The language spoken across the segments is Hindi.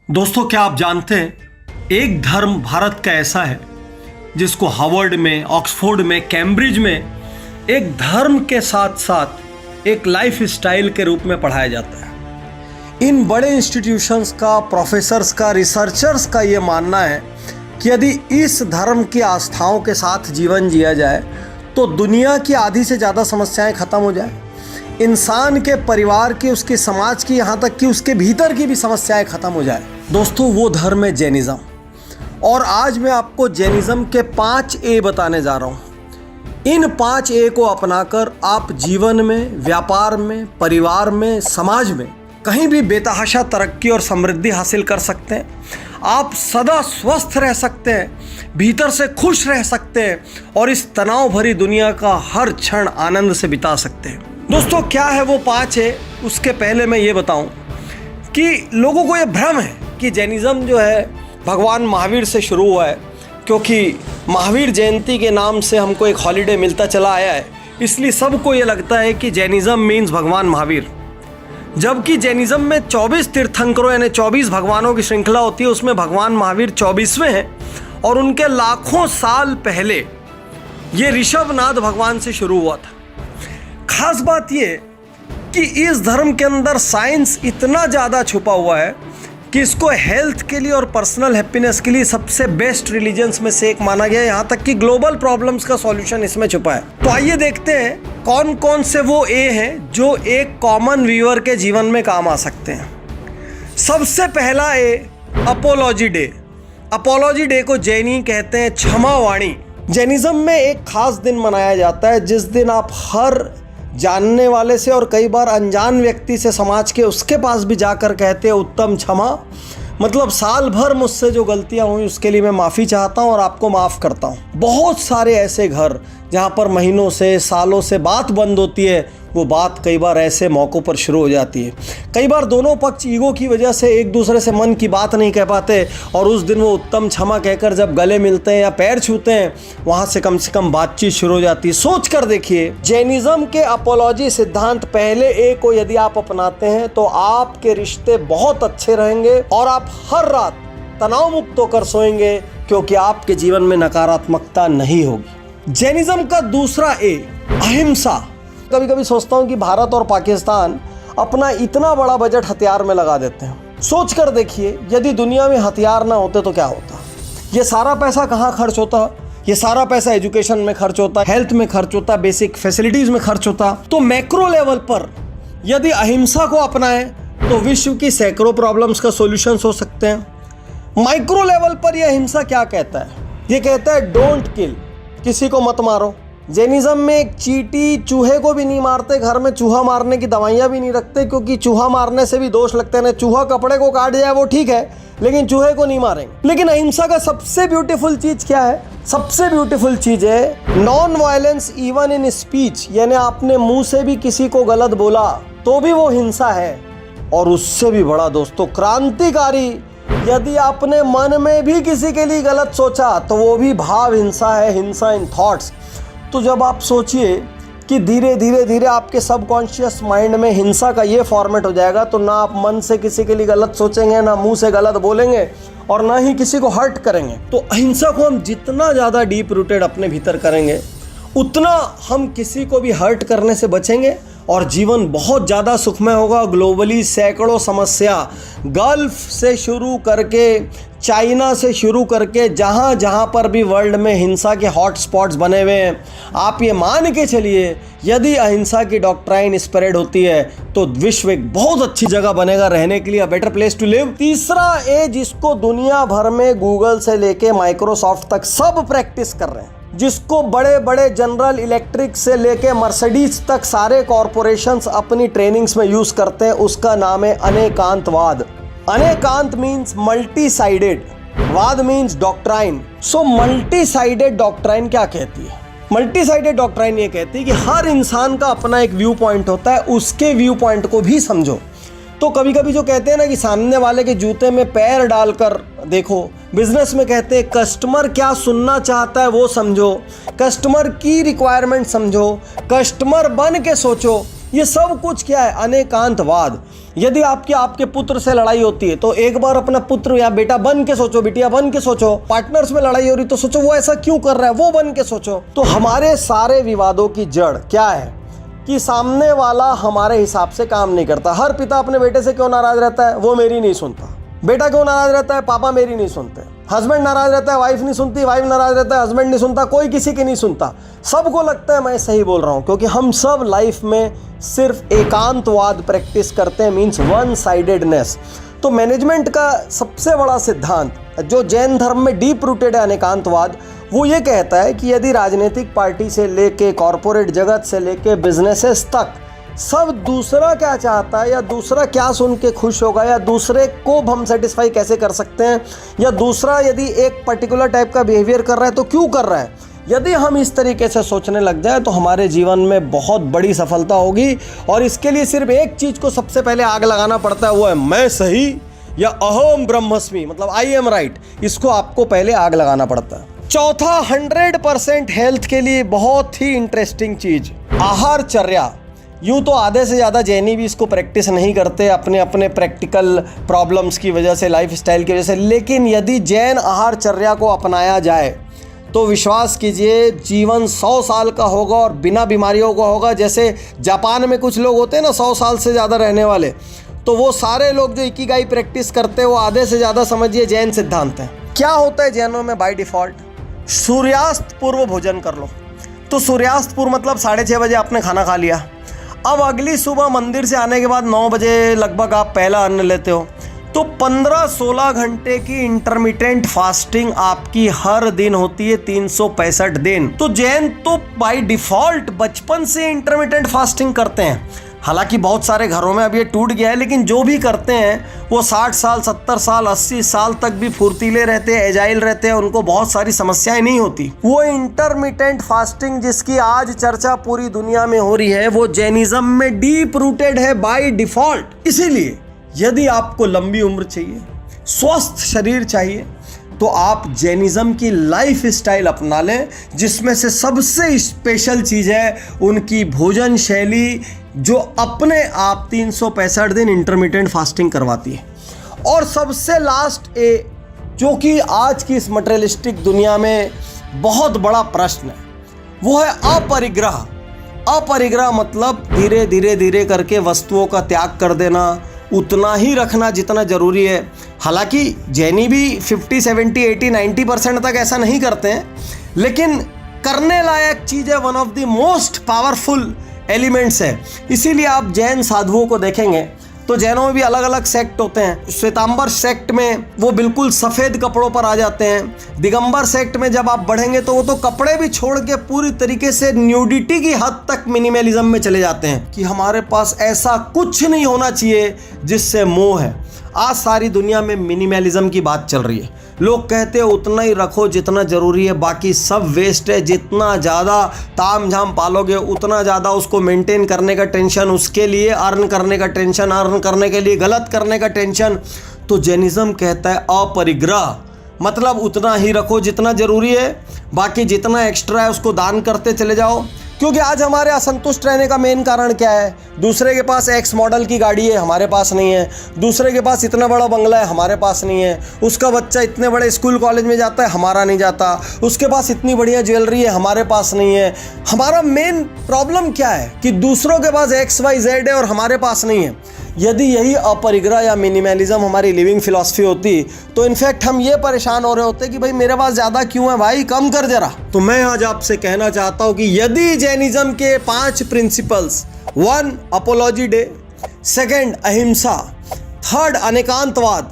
दोस्तों, क्या आप जानते हैं एक धर्म भारत का ऐसा है जिसको हार्वर्ड में, ऑक्सफोर्ड में, कैम्ब्रिज में एक धर्म के साथ साथ एक लाइफ स्टाइल के रूप में पढ़ाया जाता है। इन बड़े इंस्टीट्यूशंस का, प्रोफेसर्स का, रिसर्चर्स का ये मानना है कि यदि इस धर्म की आस्थाओं के साथ जीवन जिया जाए तो दुनिया की आधी से ज़्यादा समस्याएं खत्म हो जाए, इंसान के परिवार की, उसके समाज की, यहाँ तक कि उसके भीतर की भी समस्याएं खत्म हो जाए। दोस्तों, वो धर्म है जैनिज़्म। और आज मैं आपको जैनिज़्म के 5 ए बताने जा रहा हूँ। इन 5 ए को अपनाकर आप जीवन में, व्यापार में, परिवार में, समाज में कहीं भी बेतहाशा तरक्की और समृद्धि हासिल कर सकते हैं। आप सदा स्वस्थ रह सकते हैं, भीतर से खुश रह सकते हैं और इस तनाव भरी दुनिया का हर क्षण आनंद से बिता सकते हैं। दोस्तों, क्या है वो 5 ए? उसके पहले मैं ये बताऊं कि लोगों को ये भ्रम है कि जैनिज़्म जो है भगवान महावीर से शुरू हुआ है, क्योंकि महावीर जयंती के नाम से हमको एक हॉलीडे मिलता चला आया है, इसलिए सबको ये लगता है कि जैनिज़्म मीन्स भगवान महावीर। जबकि जैनिज़्म में 24 तीर्थंकरों यानी 24 भगवानों की श्रृंखला होती है, उसमें भगवान महावीर 24वें हैं और उनके लाखों साल पहले ये ऋषभनाथ भगवान से शुरू हुआ था। खास बात ये कि इस धर्म के अंदर साइंस इतना ज़्यादा छुपा हुआ है कि इसको हेल्थ के लिए और पर्सनल हैप्पीनेस के लिए सबसे बेस्ट रिलीजन्स में से एक माना गया है। यहाँ तक कि ग्लोबल प्रॉब्लम्स का सॉल्यूशन इसमें छुपा है। तो आइए देखते हैं कौन कौन से वो ए हैं जो एक कॉमन व्यूअर के जीवन में काम आ सकते हैं। सबसे पहला ए, अपोलॉजी डे। अपोलॉजी डे को जैनी कहते हैं क्षमावाणी। जैनिज़्म में एक खास दिन मनाया जाता है जिस दिन आप हर जानने वाले से और कई बार अनजान व्यक्ति से समाज के उसके पास भी जाकर कहते हैं उत्तम क्षमा, मतलब साल भर मुझसे जो गलतियां हुई उसके लिए मैं माफ़ी चाहता हूं और आपको माफ़ करता हूं। बहुत सारे ऐसे घर जहां पर महीनों से, सालों से बात बंद होती है, वो बात कई बार ऐसे मौक़ों पर शुरू हो जाती है। कई बार दोनों पक्ष ईगो की वजह से एक दूसरे से मन की बात नहीं कह पाते और उस दिन वो उत्तम क्षमा कहकर जब गले मिलते हैं या पैर छूते हैं, वहाँ से कम बातचीत शुरू हो जाती है। सोच कर देखिए, जैनिज़्म के अपोलॉजी सिद्धांत पहले ए को यदि आप अपनाते हैं तो आपके रिश्ते बहुत अच्छे रहेंगे और आप हर रात तनाव मुक्त होकर सोएंगे, क्योंकि आपके जीवन में नकारात्मकता नहीं होगी। जैनिज़्म का दूसरा ए, अहिंसा। कभी कभी सोचता हूं कि भारत और पाकिस्तान अपना इतना बड़ा बजट हथियार में लगा देते हैं। सोच कर देखिए, यदि दुनिया में हथियार ना होते तो क्या होता? ये सारा पैसा कहाँ खर्च होता? ये सारा पैसा एजुकेशन में खर्च होता, हेल्थ में खर्च होता, बेसिक फैसिलिटीज में खर्च होता। तो मैक्रो लेवल पर यदि अहिंसा को अपनाएं तो विश्व की सैकड़ों प्रॉब्लम्स का सॉल्यूशन हो सकते हैं। माइक्रो लेवल पर यह अहिंसा क्या कहता है? ये कहता है डोंट किल, किसी को मत मारो। जैनिज़्म में एक चींटी चूहे को भी नहीं मारते, घर में चूहा मारने की दवाइयाँ भी नहीं रखते, क्योंकि चूहा मारने से भी दोष लगते हैं। चूहा कपड़े को काट जाए वो ठीक है, लेकिन चूहे को नहीं मारेंगे। लेकिन अहिंसा का सबसे ब्यूटीफुल चीज़ क्या है? सबसे ब्यूटीफुल चीज़ है non violence even in speech, यानी आपने मुंह से भी किसी को गलत बोला तो भी वो हिंसा है। और उससे भी बड़ा दोस्तों, क्रांतिकारी, यदि आपने मन में भी किसी के लिए गलत सोचा तो वो भी भाव हिंसा है, हिंसा इन थॉट्स। तो जब आप सोचिए कि धीरे धीरे आपके सबकॉन्शियस माइंड में हिंसा का ये फॉर्मेट हो जाएगा, तो ना आप मन से किसी के लिए गलत सोचेंगे, ना मुंह से गलत बोलेंगे और ना ही किसी को हर्ट करेंगे। तो अहिंसा को हम जितना ज़्यादा डीप रूटेड अपने भीतर करेंगे, उतना हम किसी को भी हर्ट करने से बचेंगे और जीवन बहुत ज़्यादा सुखमय होगा। ग्लोबली सैकड़ों समस्या, गल्फ से शुरू करके, चाइना से शुरू करके, जहाँ जहाँ पर भी वर्ल्ड में हिंसा के हॉट स्पॉट्स बने हुए हैं, आप ये मान के चलिए यदि अहिंसा की डॉक्ट्राइन स्प्रेड होती है तो विश्व एक बहुत अच्छी जगह बनेगा रहने के लिए, a better place to live. तीसरा ए, जिसको दुनिया भर में गूगल से लेके माइक्रोसॉफ्ट तक सब प्रैक्टिस कर रहे हैं, जिसको बड़े बड़े जनरल इलेक्ट्रिक से लेके मर्सिडीज तक सारे कॉरपोरेशंस अपनी ट्रेनिंग्स में यूज करते हैं, उसका नाम है अनेकांतवाद। अनेकांत मीन्स मल्टी साइडेड, वाद means doctrine. So multi sided doctrine क्या कहती है? मल्टी साइडेड डॉक्ट्राइन ये कहती है कि हर इंसान का अपना एक व्यू पॉइंट होता है, उसके व्यू पॉइंट को भी समझो। तो कभी कभी जो कहते हैं ना कि सामने वाले के जूते में पैर डालकर देखो, बिजनेस में कहते हैं कस्टमर क्या सुनना चाहता है वो समझो, कस्टमर की रिक्वायरमेंट समझो, कस्टमर बन के सोचो। ये सब कुछ क्या है? अनेकांतवाद। यदि आपके पुत्र से लड़ाई होती है तो एक बार अपना पुत्र या बेटा बन के सोचो, बिटिया बन के सोचो। पार्टनर्स में लड़ाई हो रही तो सोचो वो ऐसा क्यों कर रहा है, वो बन के सोचो। तो हमारे सारे विवादों की जड़ क्या है कि सामने वाला हमारे हिसाब से काम नहीं करता। हर पिता अपने बेटे से क्यों नाराज रहता है? वो मेरी नहीं सुनता। बेटा क्यों नाराज रहता है? पापा मेरी नहीं सुनते। हस्बैंड नाराज रहता है, वाइफ नहीं सुनती। वाइफ नाराज रहता है, हस्बैंड नहीं सुनता। कोई किसी की नहीं सुनता। सबको लगता है मैं सही बोल रहा हूं, क्योंकि हम सब लाइफ में सिर्फ एकांतवाद प्रैक्टिस करते हैं, मीन्स वन साइडेडनेस। तो मैनेजमेंट का सबसे बड़ा सिद्धांत जो जैन धर्म में डीप रूटेड है, अनेकांतवाद, वो ये कहता है कि यदि राजनीतिक पार्टी से लेके कॉरपोरेट जगत से लेके बिजनेसेस तक सब दूसरा क्या चाहता है, या दूसरा क्या सुन के खुश होगा, या दूसरे को हम सेटिस्फाई कैसे कर सकते हैं, या दूसरा यदि एक पर्टिकुलर टाइप का बिहेवियर कर रहा है तो क्यों कर रहा है, यदि हम इस तरीके से सोचने लग जाए तो हमारे जीवन में बहुत बड़ी सफलता होगी। और इसके लिए सिर्फ एक चीज को सबसे पहले आग लगाना पड़ता है, वो है मैं सही या अहम ब्रह्मस्मि, मतलब आई एम राइट। इसको आपको पहले आग लगाना पड़ता है। चौथा, 100% हेल्थ के लिए बहुत ही इंटरेस्टिंग चीज, आहारचर्या। यूँ तो आधे से ज़्यादा जैनी भी इसको प्रैक्टिस नहीं करते अपने अपने प्रैक्टिकल प्रॉब्लम्स की वजह से, लाइफ स्टाइल की वजह से। लेकिन यदि जैन आहारचर्या को अपनाया जाए तो विश्वास कीजिए जीवन 100 साल का होगा और बिना बीमारियों का होगा। जैसे जापान में कुछ लोग होते हैं ना 100 साल से ज़्यादा रहने वाले, तो वो सारे लोग जो इकिगाई प्रैक्टिस करते हैं वो आधे से ज़्यादा समझिए जैन सिद्धांत है। क्या होता है जैनों में बाय डिफ़ॉल्ट? सूर्यास्त पूर्व भोजन कर लो। तो सूर्यास्त पूर्व मतलब 6:30 बजे आपने खाना खा लिया। अब अगली सुबह मंदिर से आने के बाद 9 बजे लगभग आप पहला अन्न लेते हो। तो 15-16 घंटे की इंटरमिटेंट फास्टिंग आपकी हर दिन होती है, 365 दिन। तो जैन तो बाय डिफॉल्ट बचपन से इंटरमिटेंट फास्टिंग करते हैं। हालांकि बहुत सारे घरों में अब ये टूट गया है, लेकिन जो भी करते हैं वो 60 साल, 70 साल, 80 साल तक भी फुर्तीले रहते हैं, एजाइल रहते हैं, उनको बहुत सारी समस्याएं नहीं होती। वो इंटरमिटेंट फास्टिंग जिसकी आज चर्चा पूरी दुनिया में हो रही है, वो जैनिज्म में डीप रूटेड है बाय डिफॉल्ट। इसीलिए यदि आपको लंबी उम्र चाहिए, स्वस्थ शरीर चाहिए, तो आप जैनिज्म की लाइफ स्टाइल अपना लें, जिसमें से सबसे स्पेशल चीज़ है उनकी भोजन शैली, जो अपने आप 365 दिन इंटरमिटेंट फास्टिंग करवाती है। और सबसे लास्ट जो कि आज की इस मटेरियलिस्टिक दुनिया में बहुत बड़ा प्रश्न है, वो है अपरिग्रह। अपरिग्रह मतलब धीरे धीरे धीरे करके वस्तुओं का त्याग कर देना, उतना ही रखना जितना ज़रूरी है। हालांकि जैनी भी 50, 70, 80, 90% तक ऐसा नहीं करते हैं, लेकिन करने लायक चीज़ है, one of the most powerful elements है। इसीलिए आप जैन साधुओं को देखेंगे तो जैनों में भी अलग अलग सेक्ट होते हैं। श्वेतांबर सेक्ट में वो बिल्कुल सफ़ेद कपड़ों पर आ जाते हैं। दिगंबर सेक्ट में जब आप बढ़ेंगे तो वो तो कपड़े भी छोड़ के पूरी तरीके से न्यूडिटी की हद तक मिनिमलिज्म में चले जाते हैं कि हमारे पास ऐसा कुछ नहीं होना चाहिए जिससे मोह है। आज सारी दुनिया में मिनिमलिज्म की बात चल रही है। लोग कहते हैं उतना ही रखो जितना ज़रूरी है, बाकी सब वेस्ट है। जितना ज़्यादा ताम झाम पालोगे उतना ज़्यादा उसको मेंटेन करने का टेंशन, उसके लिए अर्न करने का टेंशन, अर्न करने के लिए गलत करने का टेंशन। तो जैनिज्म कहता है अपरिग्रह, मतलब उतना ही रखो जितना ज़रूरी है, बाकी जितना एक्स्ट्रा है उसको दान करते चले जाओ। क्योंकि आज हमारे असंतुष्ट रहने का मेन कारण क्या है? दूसरे के पास एक्स मॉडल की गाड़ी है, हमारे पास नहीं है। दूसरे के पास इतना बड़ा बंगला है, हमारे पास नहीं है। उसका बच्चा इतने बड़े स्कूल कॉलेज में जाता है, हमारा नहीं जाता। उसके पास इतनी बढ़िया ज्वेलरी है, हमारे पास नहीं है। हमारा मेन प्रॉब्लम क्या है कि दूसरों के पास XYZ है और हमारे पास नहीं है। यदि यही अपरिग्रह या मिनिमलिज्म हमारी लिविंग फिलॉसफी होती तो इनफैक्ट हम ये परेशान हो रहे होते कि भाई मेरे पास ज़्यादा क्यों है भाई, कम कर जरा। तो मैं आज आपसे कहना चाहता हूँ कि यदि जैनिज्म के 5 प्रिंसिपल्स, 1 अपोलॉजी डे, 2 अहिंसा, 3 अनेकांतवाद,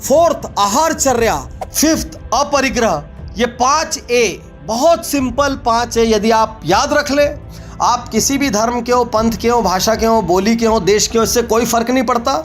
4 आहारचर्या, 5 अपरिग्रह, ये 5A बहुत सिंपल 5 है। यदि आप याद रख ले, आप किसी भी धर्म के हो, पंथ के हो, भाषा के हो, बोली के हो, देश के हो, इससे कोई फर्क नहीं पड़ता।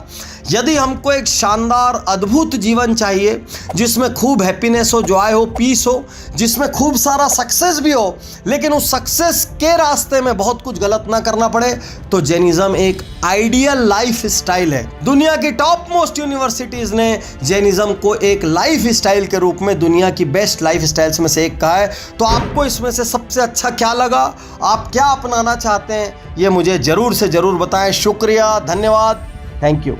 यदि हमको एक शानदार अद्भुत जीवन चाहिए जिसमें खूब हैप्पीनेस हो, जॉय हो, पीस हो, जिसमें खूब सारा सक्सेस भी हो, लेकिन उस सक्सेस के रास्ते में बहुत कुछ गलत ना करना पड़े, तो जैनिज्म एक आइडियल लाइफ स्टाइल है। दुनिया की टॉप मोस्ट यूनिवर्सिटीज़ ने जैनिज्म को एक लाइफ स्टाइल के रूप में दुनिया की बेस्ट लाइफ स्टाइल्स में से एक कहा है। तो आपको इसमें से सबसे अच्छा क्या लगा? आप क्या अपनाना चाहते हैं ये मुझे ज़रूर से ज़रूर बताएं। शुक्रिया, धन्यवाद, थैंक यू।